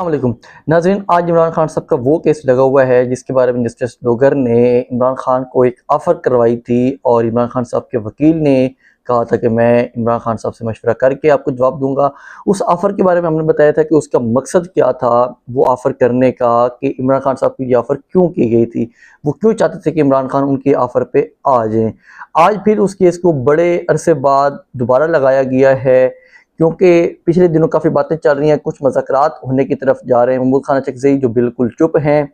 अस्सलाम वालेकुम नाज़रीन। आज इमरान खान साहब का वो केस लगा हुआ है जिसके बारे में जस्टिस लोगर ने इमरान खान को एक ऑफ़र करवाई थी और इमरान खान साहब के वकील ने कहा था कि मैं इमरान खान साहब से मशवरा करके आपको जवाब दूंगा। उस ऑफ़र के बारे में हमने बताया था कि उसका मकसद क्या था वो ऑफ़र करने का, कि इमरान खान साहब की ये ऑफ़र क्यों की गई थी, वो क्यों चाहते थे कि इमरान खान उनके ऑफ़र पे आ जाएँ। आज फिर उस केस को बड़े अरसे बाद दोबारा लगाया गया है, क्योंकि पिछले दिनों काफ़ी बातें चल रही हैं, कुछ मज़ाकरात होने की तरफ जा रहे हैं। महमूद खान चकज़ई जो बिल्कुल चुप हैं,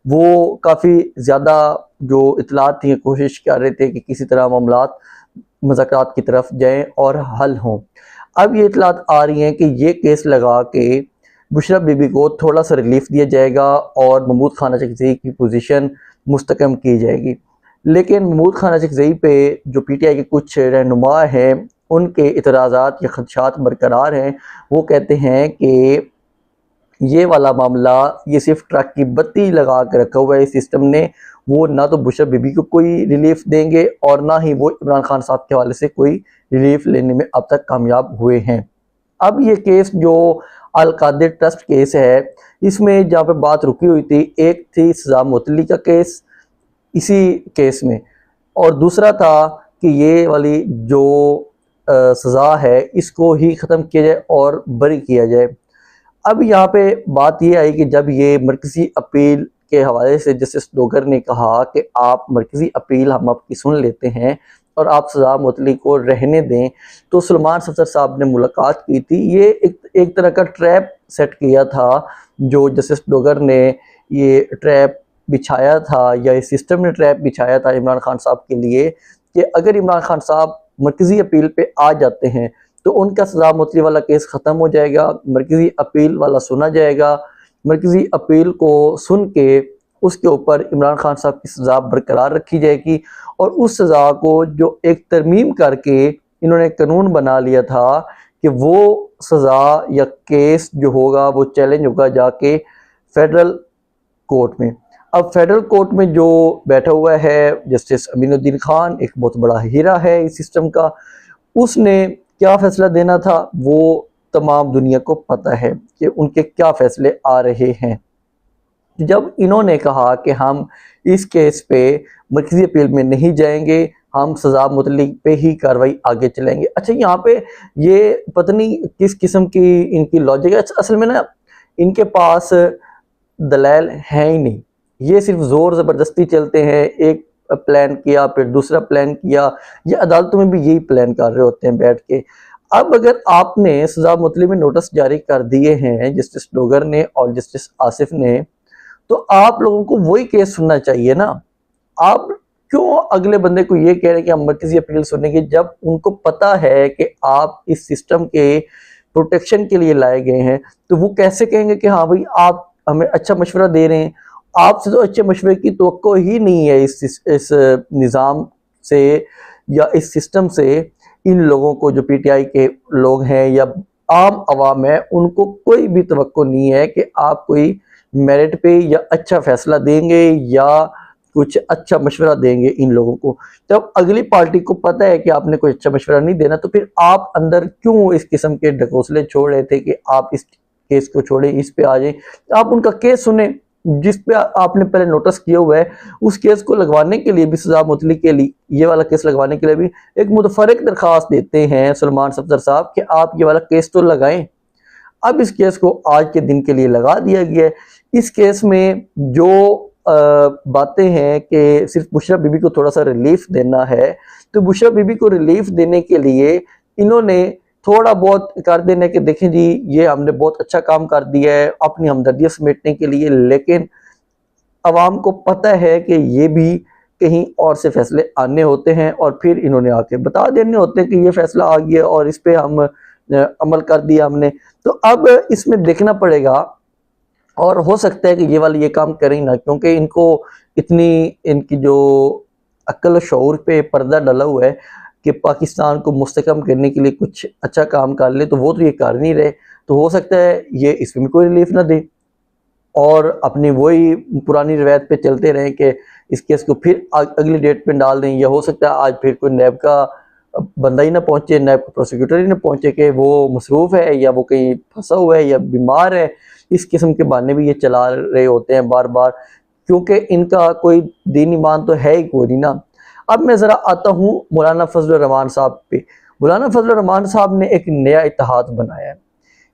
वो काफ़ी ज़्यादा जो इतलात थी कोशिश कर रहे थे कि किसी तरह मामलात मज़ाकरात की तरफ जाएँ और हल हों। अब ये इतलात आ रही हैं कि ये केस लगा के बुशरा बीबी को थोड़ा सा रिलीफ दिया जाएगा और महमूद खान चकज़ई की पोजीशन मुस्तकम की जाएगी। लेकिन महमूद खान चकज़ई पे जो पीटीआई के कुछ रहनुमा हैं, उनके इतराज़ात या ख़दशात बरकरार हैं। वो कहते हैं कि ये वाला मामला ये सिर्फ ट्रक की बत्ती लगा के रखा हुआ है इस सिस्टम ने। वो ना तो बुशरा बीबी को कोई रिलीफ देंगे और ना ही वो इमरान खान साहब के हवाले से कोई रिलीफ लेने में अब तक कामयाब हुए हैं। अब ये केस जो अल कादिर ट्रस्ट केस है, इसमें जहाँ पे बात रुकी हुई थी, एक थी सज़ा मुअत्तली का केस इसी केस में, और दूसरा था कि ये वाली जो सज़ा है इसको ही ख़त्म किया जाए और बरी किया जाए। अब यहाँ पे बात ये आई कि जब ये मरकज़ी अपील के हवाले से जस्टिस लोगर ने कहा कि आप मरकज़ी अपील हम आपकी सुन लेते हैं और आप सज़ा मुअत्तली को रहने दें, तो सलमान सफदर साहब ने मुलाकात की थी। ये एक तरह का ट्रैप सेट किया था, जो जस्टिस लोगर ने ये ट्रैप बिछाया था, या इस सिस्टम ने ट्रैप बिछाया था इमरान खान साहब के लिए, कि अगर इमरान खान साहब मरकज़ी अपील पे आ जाते हैं तो उनका सज़ा मुअत्तली वाला केस ख़त्म हो जाएगा, मरकज़ी अपील वाला सुना जाएगा। मरकज़ी अपील को सुन के उसके ऊपर इमरान खान साहब की सज़ा बरकरार रखी जाएगी और उस सज़ा को जो एक तरमीम करके इन्होंने कानून बना लिया था कि वो सज़ा या केस जो होगा वो चैलेंज होगा जाके फेडरल कोर्ट में। अब फेडरल कोर्ट में जो बैठा हुआ है जस्टिस अमीनुद्दीन खान, एक बहुत बड़ा हीरा है इस सिस्टम का, उसने क्या फ़ैसला देना था वो तमाम दुनिया को पता है कि उनके क्या फ़ैसले आ रहे हैं। जब इन्होंने कहा कि हम इस केस पे मरकज़ी अपील में नहीं जाएंगे, हम सज़ा मुअत्तली पे ही कार्रवाई आगे चलेंगे। अच्छा, यहाँ पे ये पता नहीं किस किस्म की इनकी लॉजिक है। असल में ना इनके पास दलाइल हैं ही नहीं, ये सिर्फ ज़ोर ज़बरदस्ती चलते हैं। एक प्लान किया, फिर दूसरा प्लान किया, ये अदालतों में भी यही प्लान कर रहे होते हैं बैठ के। अब अगर आपने सज़ा मुअत्तली में नोटिस जारी कर दिए हैं जस्टिस लोगर ने और जस्टिस आसिफ ने, तो आप लोगों को वही केस सुनना चाहिए ना। आप क्यों अगले बंदे को ये कह रहे हैं कि हम मरकज़ी अपील सुनेंगे, जब उनको पता है कि आप इस सिस्टम के प्रोटेक्शन के लिए लाए गए हैं। तो वो कैसे कहेंगे कि हाँ भाई आप हमें अच्छा मशवरा दे रहे हैं। आपसे तो अच्छे मशवरे की तवक्को ही नहीं है इस निज़ाम से या इस सिस्टम से। इन लोगों को जो पीटीआई के लोग हैं या आम आवाम है, उनको कोई भी तवक्को नहीं है कि आप कोई मेरिट पे या अच्छा फैसला देंगे या कुछ अच्छा मशवरा देंगे इन लोगों को। जब अगली पार्टी को पता है कि आपने कोई अच्छा मशवरा नहीं देना, तो फिर आप अंदर क्यों इस किस्म के ढकोसले छोड़ रहे थे कि आप इस केस को छोड़े, इस पे आ जाए। आप उनका केस सुने जिस पे आपने पहले नोटिस किया हुआ है। उस केस को लगवाने के लिए भी, सज़ा मुअत्तली के लिए ये वाला केस लगवाने के लिए भी एक मुतफरक दरख्वास्त देते हैं सलमान सफदर साहब कि आप ये वाला केस तो लगाएं। अब इस केस को आज के दिन के लिए लगा दिया गया है। इस केस में जो बातें हैं कि सिर्फ बुशरा बीबी को थोड़ा सा रिलीफ देना है, तो बुशरा बीबी को रिलीफ देने के लिए इन्होंने थोड़ा बहुत कर देने के, देखें जी ये हमने बहुत अच्छा काम कर दिया है अपनी हमदर्दियाँ समेटने के लिए, लेकिन अवाम को पता है कि ये भी कहीं और से फैसले आने होते हैं और फिर इन्होंने आके बता देने होते हैं कि ये फैसला आ गया और इस पे हम अमल कर दिया हमने। तो अब इसमें देखना पड़ेगा, और हो सकता है कि ये वाले ये काम करें ना, क्योंकि इनको इतनी इनकी जो अक्ल शऊर पे पर्दा डला हुआ है कि पाकिस्तान को मुस्तकम करने के लिए कुछ अच्छा काम कर ले, तो वो तो ये कर नहीं रहे। तो हो सकता है ये इसमें कोई रिलीफ ना दे और अपनी वही पुरानी रवायत पे चलते रहें कि इस केस को फिर अगली डेट पे डाल दें, या हो सकता है आज फिर कोई नैब का बंदा ही ना पहुंचे, ना प्रोसिक्यूटर ही ना पहुंचे कि वो मसरूफ़ है या वो कहीं फंसा हुआ है या बीमार है। इस किस्म के बहाने भी ये चला रहे होते हैं बार बार, क्योंकि इनका कोई दीन ईमान तो है ही कोई नहीं ना। अब मैं ज़रा आता हूँ मौलाना फजल रहमान साहब पे। मौलाना फजल रहमान साहब ने एक नया इत्तेहाद बनाया है।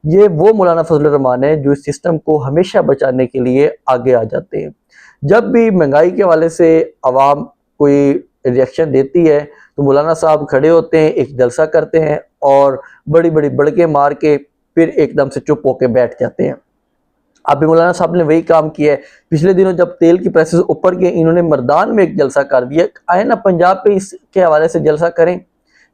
ये वो मौलाना फजल रहमान है जो इस सिस्टम को हमेशा बचाने के लिए आगे आ जाते हैं। जब भी महंगाई के हवाले से आवाम कोई रिएक्शन देती है तो मौलाना साहब खड़े होते हैं, एक जलसा करते हैं और बड़ी बड़ी बड़के मार के फिर एकदम से चुप होकर बैठ जाते हैं। अभी मौलाना साहब ने वही काम किया है। पिछले दिनों जब तेल की प्राइसेस ऊपर गए, इन्होंने मर्दान में एक जलसा कर दिया। आए ना पंजाब पे इसके हवाले से जलसा करें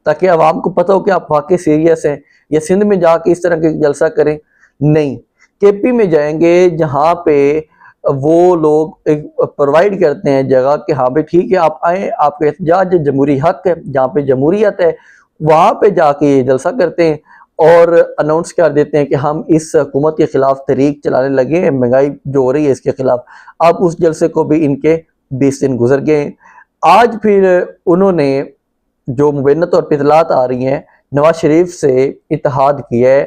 ताकि आवाम को पता हो कि आप वाकई सीरियस हैं, या सिंध में जाके इस तरह के जलसा करें। नहीं, केपी में जाएंगे जहाँ पे वो लोग एक प्रोवाइड करते हैं जगह कि हाँ भाई ठीक है आप आए, आपका एहतजाज जमहूरी हक है, जहाँ पे जमहूरियत है वहाँ पे जाके ये जलसा करते हैं और अनाउंस कर देते हैं कि हम इस हुकूमत के खिलाफ तहरीक चलाने लगे हैं, महंगाई जो हो रही है इसके खिलाफ। अब उस जलसे को भी इनके 20 दिन गुजर गए। आज फिर उन्होंने जो मुबैनत और इतलात आ रही हैं, नवाज शरीफ से इत्तेहाद किया है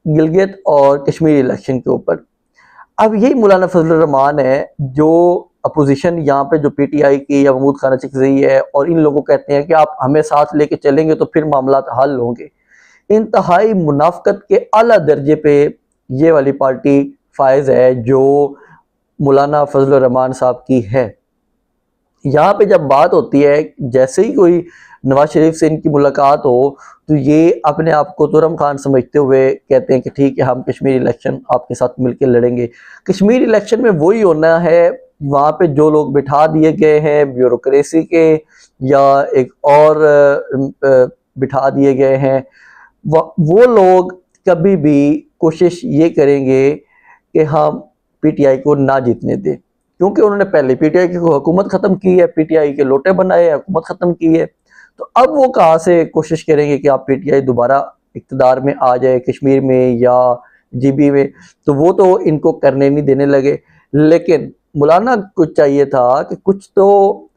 गिलगित और कश्मीर इलेक्शन के ऊपर। अब यही मौलाना फजल रहमान है जो अपोजिशन यहाँ पे जो पीटीआई की या महमूद खाना चिकज़ई है और इन लोगों को कहते हैं कि आप हमें साथ लेके चलेंगे तो फिर मामला हल होंगे। इंतहाई मुनाफकत के आला दर्जे पे ये वाली पार्टी फायज है जो मौलाना फजल रहमान साहब की है। यहाँ पे जब बात होती है, जैसे ही कोई नवाज शरीफ से इनकी मुलाकात हो तो ये अपने आप को तुरम खान समझते हुए कहते हैं कि ठीक है हम कश्मीर इलेक्शन आपके साथ मिलकर लड़ेंगे। कश्मीर इलेक्शन में वही होना है, वहाँ पे जो लोग बिठा दिए गए हैं ब्यूरोक्रेसी के या एक और बिठा दिए गए हैं, वो लोग कभी भी कोशिश ये करेंगे कि हम पीटीआई को ना जीतने दें, क्योंकि उन्होंने पहले पीटीआई की हुकूमत ख़त्म की है, पीटीआई के लोटे बनाए, हुकूमत ख़त्म की है। तो अब वो कहाँ से कोशिश करेंगे कि आप पीटीआई दोबारा इक़्तिदार में आ जाए कश्मीर में या जीबी में, तो वो तो इनको करने नहीं देने लगे। लेकिन मौलाना को चाहिए था कि कुछ तो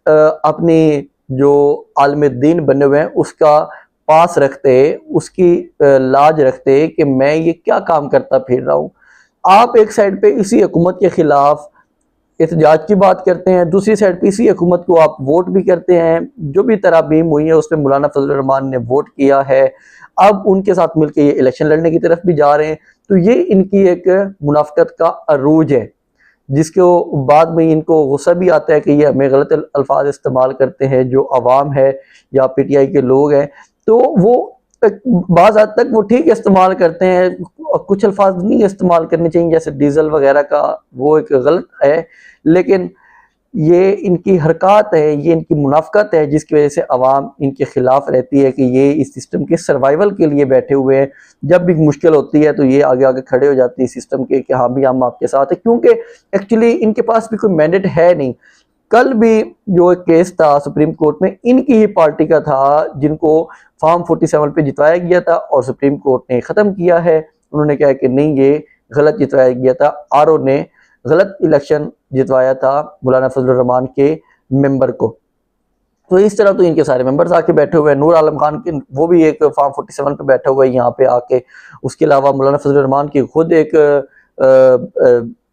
अपनी जो आलिम दीन बने हुए हैं उसका पास रखते, उसकी लाज रखते कि मैं ये क्या काम करता फिर रहा हूँ। आप एक साइड पे इसी हुकूमत के खिलाफ एहतजाज की बात करते हैं, दूसरी साइड पे इसी हुकूमत को आप वोट भी करते हैं। जो भी तरामीम हुई है उसमें मौलाना फजल रहमान ने वोट किया है, अब उनके साथ मिलकर ये इलेक्शन लड़ने की तरफ भी जा रहे हैं। तो ये इनकी एक मुनाफकत का अरूज है, जिसको बाद में इनको गुस्सा भी आता है कि ये हमें गलत अल्फाज इस्तेमाल करते हैं जो अवाम है या पीटीआई के लोग हैं। तो वो बाज़ हद तक वो ठीक इस्तेमाल करते हैं, कुछ अल्फाज नहीं इस्तेमाल करने चाहिए जैसे डीजल वगैरह का, वो एक गलत है। लेकिन ये इनकी हरकत है, ये इनकी मुनाफकत है जिसकी वजह से अवाम इनके खिलाफ रहती है कि ये इस सिस्टम के सर्वाइवल के लिए बैठे हुए हैं। जब भी मुश्किल होती है तो ये आगे आगे खड़े हो जाती है सिस्टम के कि हाँ भी हम आपके साथ हैं, क्योंकि एक्चुअली इनके पास भी कोई मैंडेट है नहीं। कल भी जो एक केस था सुप्रीम कोर्ट में इनकी ही पार्टी का था जिनको फॉर्म 47 पे जितवाया गया था और सुप्रीम कोर्ट ने ख़त्म किया है। उन्होंने कहा कि नहीं ये गलत जितवाया गया था, आरओ ने गलत इलेक्शन जितवाया था मौलाना फजल रहमान के मेंबर को। तो इस तरह तो इनके सारे मेंबर्स आके बैठे हुए हैं। नूर आलम खान के वो भी एक फॉर्म 47 पे बैठा हुआ है यहाँ पे आके। उसके अलावा मौलाना फजल रहमान की खुद एक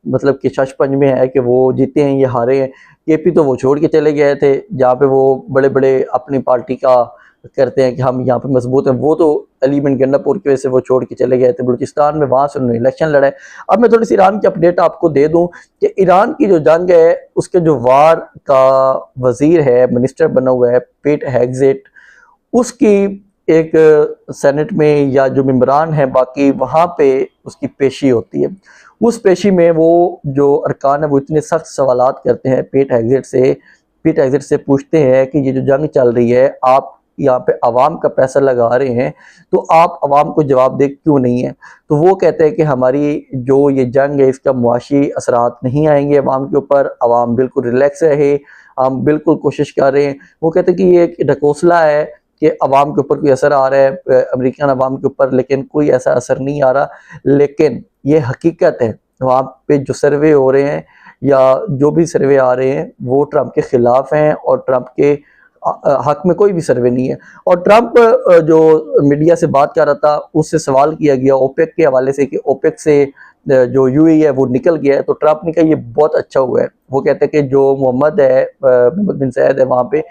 मतलब कि शशपंज में है कि वो जीते हैं ये हारे हैं। केपी तो वो छोड़ के चले गए थे, जहाँ पे वो बड़े बड़े अपनी पार्टी का करते हैं कि हम यहाँ पे मजबूत हैं, वो तो एलिमेंट गंडापुर की वजह से वो छोड़ के चले गए थे बलूचिस्तान में, वहाँ से उन्होंने इलेक्शन लड़ा है। अब मैं थोड़ी सी ईरान की अपडेट आपको दे दूँ कि ईरान की जो जंग है उसके जो वार का वजीर है, मिनिस्टर बना हुआ है पीट हेग्सेट, उसकी एक सेनेट में या जो मेम्बरान है बाकी वहाँ पे उसकी पेशी होती है। उस पेशी में वो जो अरकान है वो इतने सख्त सवालात करते हैं पीट हेग्सेट से पूछते हैं कि ये जो जंग चल रही है आप यहाँ पे आवाम का पैसा लगा रहे हैं तो आप आवाम को जवाब दे क्यों नहीं है। तो वो कहते हैं कि हमारी जो ये जंग है इसका मुआशी असरात नहीं आएंगे आवाम के ऊपर, आवाम बिल्कुल रिलैक्स रहे, हम बिल्कुल कोशिश कर रहे हैं। वो कहते हैं कि ये एक ढकोसला है कि अवाम के ऊपर कोई असर आ रहा है अमेरिकन अवाम के ऊपर, लेकिन कोई ऐसा असर नहीं आ रहा। लेकिन ये हकीकत है, वहाँ पे जो सर्वे हो रहे हैं या जो भी सर्वे आ रहे हैं वो ट्रंप के ख़िलाफ़ हैं और ट्रंप के हक में कोई भी सर्वे नहीं है। और ट्रंप जो मीडिया से बात कर रहा था उससे सवाल किया गया ओपेक के हवाले से कि ओपेक से जो यूएई है वो निकल गया है, तो ट्रंप ने कहा ये बहुत अच्छा हुआ है। वो कहते हैं कि जो मोहम्मद है मोहम्मद बिन सैयद है वहाँ पे,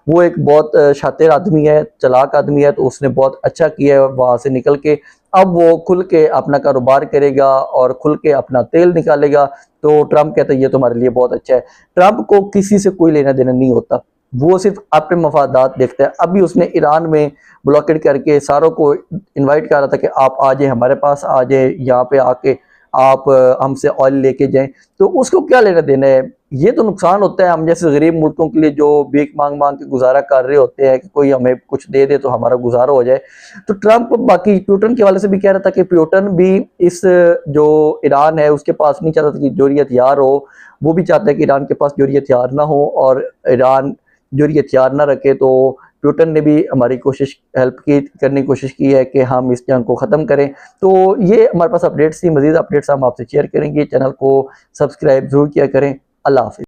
वो एक बहुत शातिर आदमी है, चालाक आदमी है, तो उसने बहुत अच्छा किया है वहाँ से निकल के। अब वो खुल के अपना कारोबार करेगा और खुल के अपना तेल निकालेगा। तो ट्रंप कहता है ये तुम्हारे लिए बहुत अच्छा है। ट्रंप को किसी से कोई लेना देना नहीं होता, वो सिर्फ अपने मफादात देखता है। अभी उसने ईरान में ब्लॉकेट करके सारों को इनवाइट कर रहा था कि आप आ जाए, हमारे पास आ जाए, यहाँ पे आके आप हमसे ऑयल लेके जाएं। तो उसको क्या लेना देना है? ये तो नुकसान होता है हम जैसे गरीब मुल्कों के लिए जो भीख मांग मांग के गुजारा कर रहे होते हैं कि कोई हमें कुछ दे दे तो हमारा गुजारा हो जाए। तो ट्रंप बाकी प्यूटन के हवाले से भी कह रहा था कि प्यूटन भी इस जो ईरान है उसके पास नहीं चाहता था कि जोरी हथियार हो, वो भी चाहता है कि ईरान के पास जोरी हथियार ना हो और ईरान जोरी हथियार ना रखे। तो प्यूटन ने भी हमारी कोशिश हेल्प की करने की कोशिश की है कि हम इस जंग को ख़त्म करें। तो ये हमारे पास अपडेट्स थी, मज़ीद अपडेट्स हम आपसे शेयर करेंगे। चैनल को सब्सक्राइब ज़रूर किया करें। अल्लाह हाफ़िज़।